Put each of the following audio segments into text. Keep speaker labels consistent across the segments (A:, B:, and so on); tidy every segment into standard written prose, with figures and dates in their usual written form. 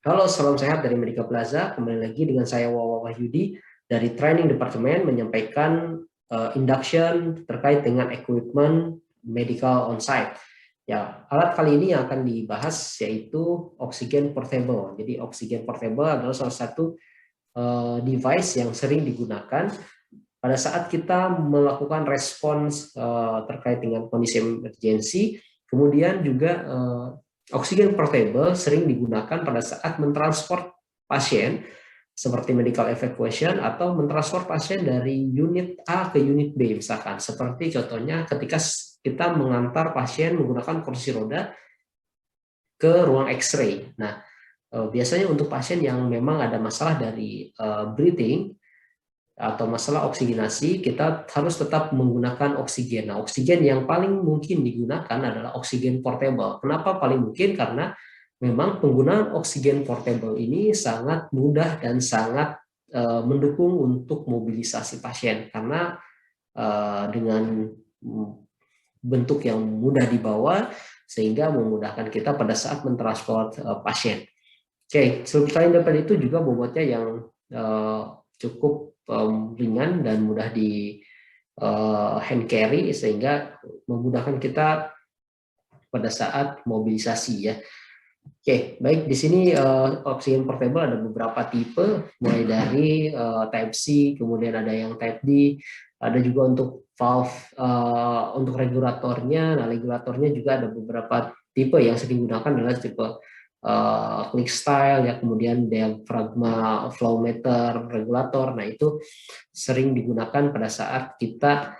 A: Halo, salam sehat dari Medika Plaza. Kembali lagi dengan saya Wawa Wahyudi dari Training Department menyampaikan induction terkait dengan equipment medical on-site. Ya, alat kali ini yang akan dibahas yaitu oksigen portable. Jadi oksigen portable adalah salah satu device yang sering digunakan pada saat kita melakukan respons terkait dengan kondisi emergensi. Kemudian juga oksigen portable sering digunakan pada saat mentransport pasien seperti medical evacuation atau mentransport pasien dari unit A ke unit B misalkan. Seperti contohnya ketika kita mengantar pasien menggunakan kursi roda ke ruang X-ray. Nah, biasanya untuk pasien yang memang ada masalah dari breathing atau masalah oksigenasi, kita harus tetap menggunakan oksigen. Nah, oksigen yang paling mungkin digunakan adalah oksigen portable. Kenapa paling mungkin? Karena memang penggunaan oksigen portable ini sangat mudah dan sangat mendukung untuk mobilisasi pasien. Karena dengan bentuk yang mudah dibawa, sehingga memudahkan kita pada saat mentransport pasien. Oke, selain dari itu juga bobotnya yang cukup ringan dan mudah di hand carry sehingga memudahkan kita pada saat mobilisasi ya. Oke, baik, di sini oksigen portable ada beberapa tipe, mulai dari Type C, kemudian ada yang Type D, ada juga untuk valve untuk regulatornya. Nah, regulatornya juga ada beberapa tipe yang sering digunakan adalah tipe click style ya, kemudian diaphragma flow meter regulator. Nah, itu sering digunakan pada saat kita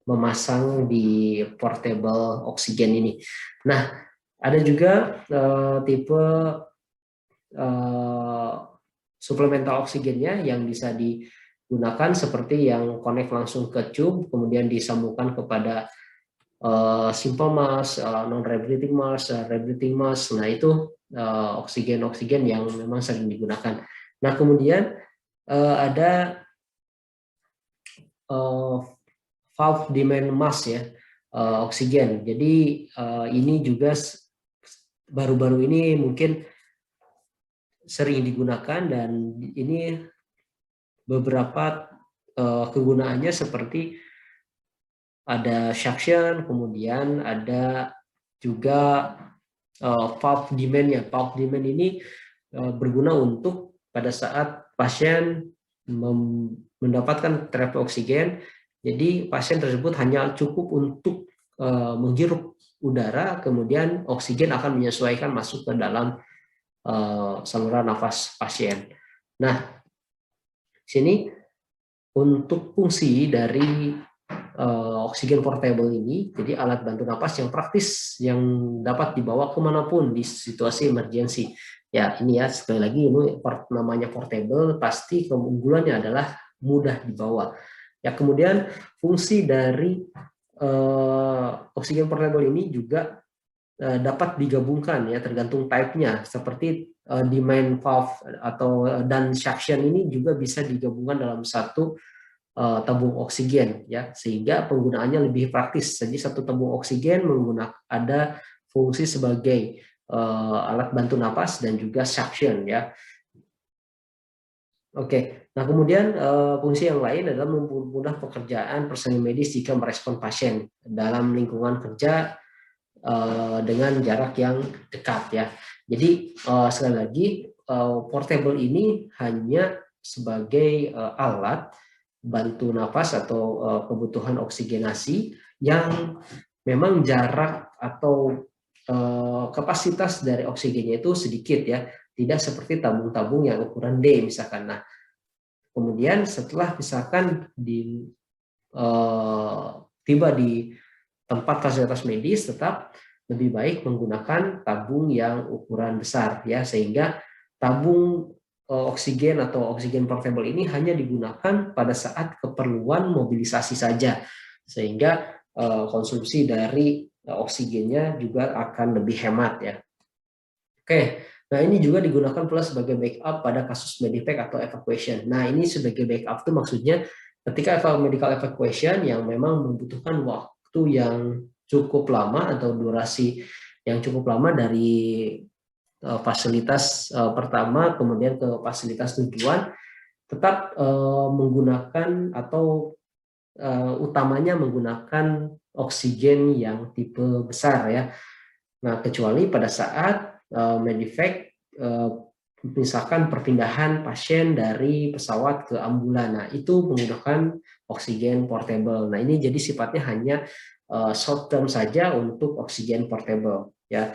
A: memasang di portable oksigen ini. Nah, ada juga tipe suplemental oksigennya yang bisa digunakan seperti yang connect langsung ke tube, kemudian disambungkan kepada simple mask, non-rebreathing mask, rebreathing mask. Nah, itu oksigen-oksigen yang memang sering digunakan. Nah, kemudian ada valve demand mask ya, oksigen. Jadi ini juga baru-baru ini mungkin sering digunakan, dan ini beberapa kegunaannya seperti ada suction, kemudian ada juga valve demand-nya. Valve demand ini berguna untuk pada saat pasien mendapatkan terapi oksigen, jadi pasien tersebut hanya cukup untuk menghirup udara, kemudian oksigen akan menyesuaikan masuk ke dalam saluran nafas pasien. Nah, sini untuk fungsi dari oksigen portable ini, jadi alat bantu napas yang praktis yang dapat dibawa kemanapun di situasi emergensi. Ya, ini ya sekali lagi ini namanya portable, pasti keunggulannya adalah mudah dibawa. Ya, kemudian fungsi dari oksigen portable ini juga dapat digabungkan ya, tergantung type-nya, seperti demand valve atau dan suction ini juga bisa digabungkan dalam satu tabung oksigen ya, sehingga penggunaannya lebih praktis. Jadi satu tabung oksigen menggunakan ada fungsi sebagai alat bantu napas dan juga suction ya. Oke, nah kemudian fungsi yang lain adalah mempermudah pekerjaan personil medis jika merespon pasien dalam lingkungan kerja dengan jarak yang dekat ya. Jadi sekali lagi portable ini hanya sebagai alat bantu nafas atau kebutuhan oksigenasi yang memang jarak atau kapasitas dari oksigennya itu sedikit ya, tidak seperti tabung-tabung yang ukuran D misalkan. Nah, kemudian setelah misalkan tiba di tempat fasilitas medis, tetap lebih baik menggunakan tabung yang ukuran besar ya, sehingga tabung oksigen atau oksigen portable ini hanya digunakan pada saat keperluan mobilisasi saja, sehingga konsumsi dari oksigennya juga akan lebih hemat ya. Oke, nah ini juga digunakan pula sebagai backup pada kasus medevac atau evacuation. Nah, ini sebagai backup itu maksudnya ketika medical evacuation yang memang membutuhkan waktu yang cukup lama atau durasi yang cukup lama dari fasilitas pertama, kemudian ke fasilitas tujuan, tetap menggunakan atau utamanya menggunakan oksigen yang tipe besar ya. Nah, kecuali pada saat medevac, misalkan perpindahan pasien dari pesawat ke ambulan, nah itu menggunakan oksigen portable. Nah, ini jadi sifatnya hanya short term saja untuk oksigen portable ya.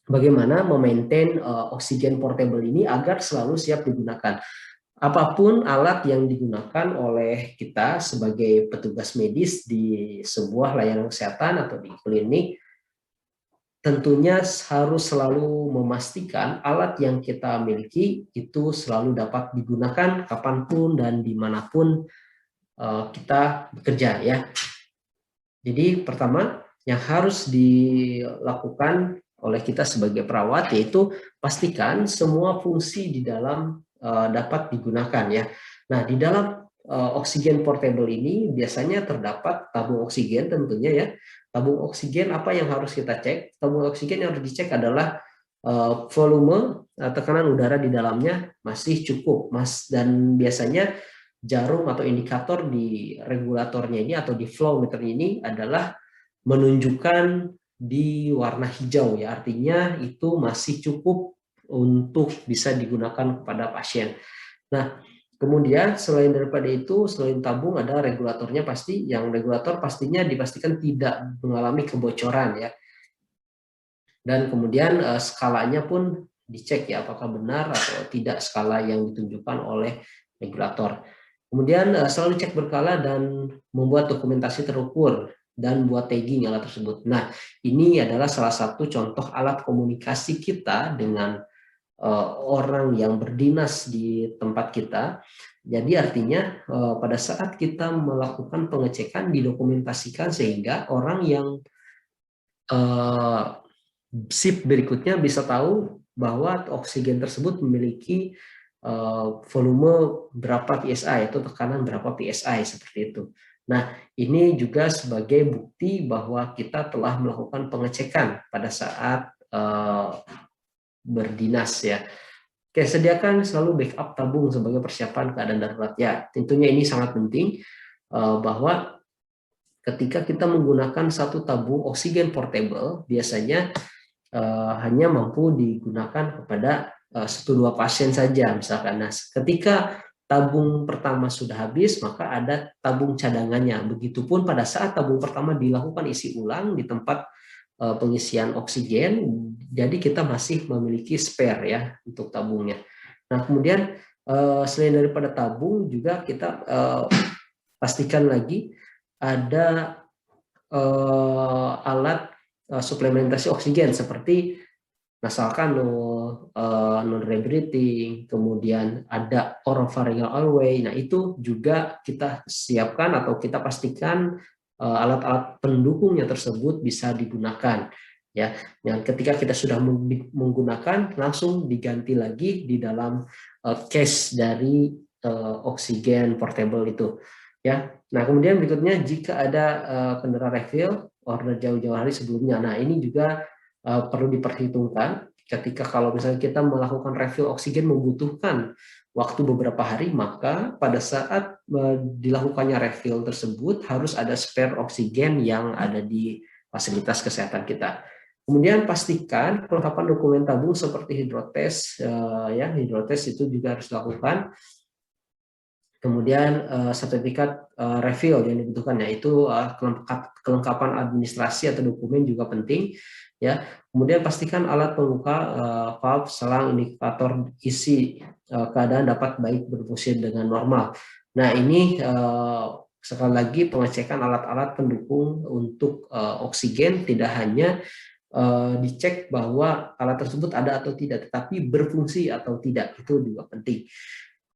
A: Bagaimana memaintain oksigen portable ini agar selalu siap digunakan. Apapun alat yang digunakan oleh kita sebagai petugas medis di sebuah layanan kesehatan atau di klinik, tentunya harus selalu memastikan alat yang kita miliki itu selalu dapat digunakan kapanpun dan dimanapun kita bekerja ya. Jadi pertama yang harus dilakukan oleh kita sebagai perawat yaitu pastikan semua fungsi di dalam dapat digunakan ya. Nah, di dalam oksigen portable ini biasanya terdapat tabung oksigen tentunya ya. Tabung oksigen apa yang harus kita cek? Tabung oksigen yang harus dicek adalah volume tekanan udara di dalamnya masih cukup, dan biasanya jarum atau indikator di regulatornya ini atau di flow meter ini adalah menunjukkan di warna hijau ya, artinya itu masih cukup untuk bisa digunakan kepada pasien. Nah, kemudian selain daripada itu, selain tabung ada regulatornya pasti, yang regulator pastinya dipastikan tidak mengalami kebocoran ya. Dan kemudian skalanya pun dicek ya apakah benar atau tidak skala yang ditunjukkan oleh regulator. Kemudian selalu cek berkala dan membuat dokumentasi terukur dan buat tagging alat tersebut. Nah, ini adalah salah satu contoh alat komunikasi kita dengan orang yang berdinas di tempat kita. Jadi artinya pada saat kita melakukan pengecekan didokumentasikan sehingga orang yang shift berikutnya bisa tahu bahwa oksigen tersebut memiliki volume berapa PSI atau tekanan berapa PSI seperti itu. Nah, ini juga sebagai bukti bahwa kita telah melakukan pengecekan pada saat berdinas ya. Oke, sediakan selalu backup tabung sebagai persiapan keadaan darurat ya. Tentunya ini sangat penting bahwa ketika kita menggunakan satu tabung oksigen portable, biasanya hanya mampu digunakan kepada 1-2 pasien saja misalkan. Nah, ketika tabung pertama sudah habis, maka ada tabung cadangannya. Begitupun pada saat tabung pertama dilakukan isi ulang di tempat pengisian oksigen, jadi kita masih memiliki spare ya untuk tabungnya. Nah, kemudian selain daripada tabung juga kita pastikan lagi ada alat suplementasi oksigen seperti nasal kanul, non-rebreathing, kemudian ada oropharyngeal airway. Nah, itu juga kita siapkan atau kita pastikan alat-alat pendukungnya tersebut bisa digunakan. Ya, dan ketika kita sudah menggunakan, langsung diganti lagi di dalam case dari oksigen portable itu. Ya, nah kemudian berikutnya jika ada kendala refill order jauh-jauh hari sebelumnya. Nah, ini juga perlu diperhitungkan ketika kalau misalnya kita melakukan refill oksigen membutuhkan waktu beberapa hari, maka pada saat dilakukannya refill tersebut harus ada spare oksigen yang ada di fasilitas kesehatan kita. Kemudian pastikan kelengkapan dokumen tabung seperti hidrotes, ya hidrotes itu juga harus dilakukan. Kemudian sertifikat refill yang dibutuhkan, yaitu kelengkapan administrasi atau dokumen juga penting ya. Kemudian pastikan alat pembuka valve, selang, indikator isi keadaan dapat baik berfungsi dengan normal. Nah, ini sekali lagi pengecekan alat-alat pendukung untuk oksigen tidak hanya dicek bahwa alat tersebut ada atau tidak, tetapi berfungsi atau tidak, itu juga penting.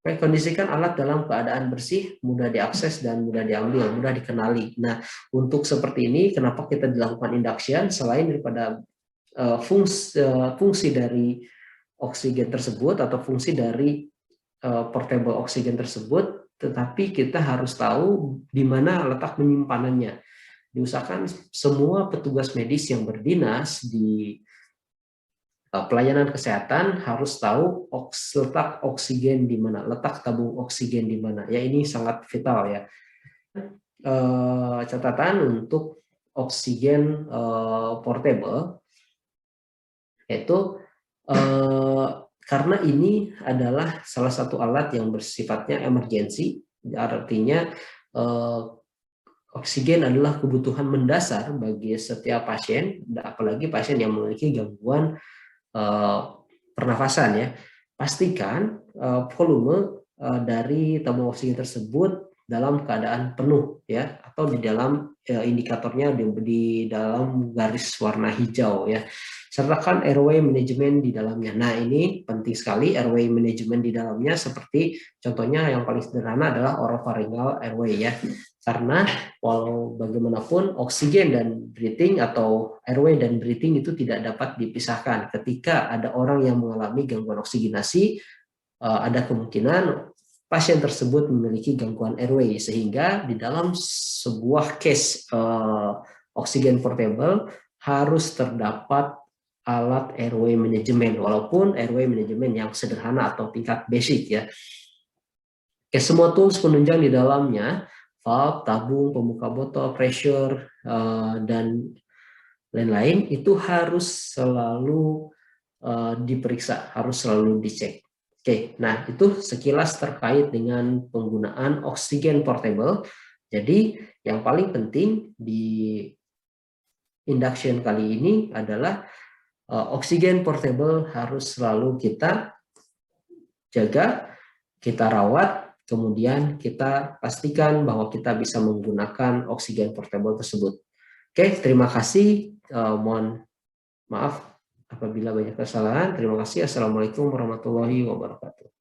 A: Kondisikan alat dalam keadaan bersih, mudah diakses dan mudah diambil, mudah dikenali. Nah, untuk seperti ini, kenapa kita dilakukan induction? Selain daripada fungsi dari oksigen tersebut atau fungsi dari portable oksigen tersebut, tetapi kita harus tahu di mana letak penyimpanannya. Diusahakan semua petugas medis yang berdinas di pelayanan kesehatan harus tahu letak oksigen di mana, letak tabung oksigen di mana. Ya, ini sangat vital ya. Catatan untuk oksigen portable, yaitu karena ini adalah salah satu alat yang bersifatnya emergensi, artinya oksigen adalah kebutuhan mendasar bagi setiap pasien, apalagi pasien yang memiliki gangguan pernafasan ya. Pastikan volume dari tabung oksigen tersebut dalam keadaan penuh ya, atau di dalam indikatornya di dalam garis warna hijau ya. Sertakan airway management di dalamnya. Nah, ini penting sekali airway management di dalamnya, seperti contohnya yang paling sederhana adalah oropharyngeal airway ya. Karena walau bagaimanapun oksigen dan breathing atau airway dan breathing itu tidak dapat dipisahkan. Ketika ada orang yang mengalami gangguan oksigenasi, ada kemungkinan pasien tersebut memiliki gangguan airway, sehingga di dalam sebuah case oksigen portable harus terdapat alat airway management, walaupun airway management yang sederhana atau tingkat basic ya. Semua tools penunjang di dalamnya, valve, tabung, pembuka botol, pressure, dan lain-lain, itu harus selalu diperiksa, harus selalu dicek. Oke, nah itu sekilas terkait dengan penggunaan oksigen portable. Jadi yang paling penting di induction kali ini adalah oksigen portable harus selalu kita jaga, kita rawat, kemudian kita pastikan bahwa kita bisa menggunakan oksigen portable tersebut. Oke, terima kasih. Mohon maaf apabila banyak kesalahan. Terima kasih. Assalamualaikum warahmatullahi wabarakatuh.